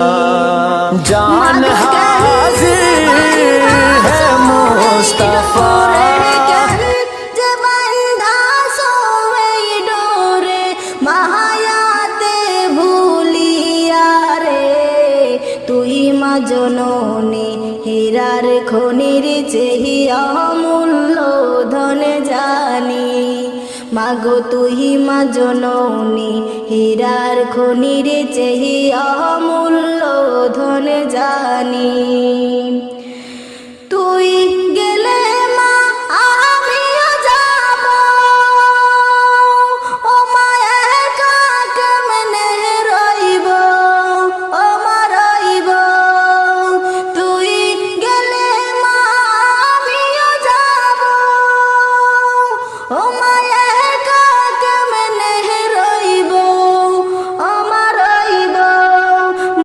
জান হাজির है मुस्तफा জননী হীরার খনির চেয়ে অমূল্য ধন জানি মাগো তুই মা জননী হীরার খনির চেয়ে অমূল্য ধন জানি তুই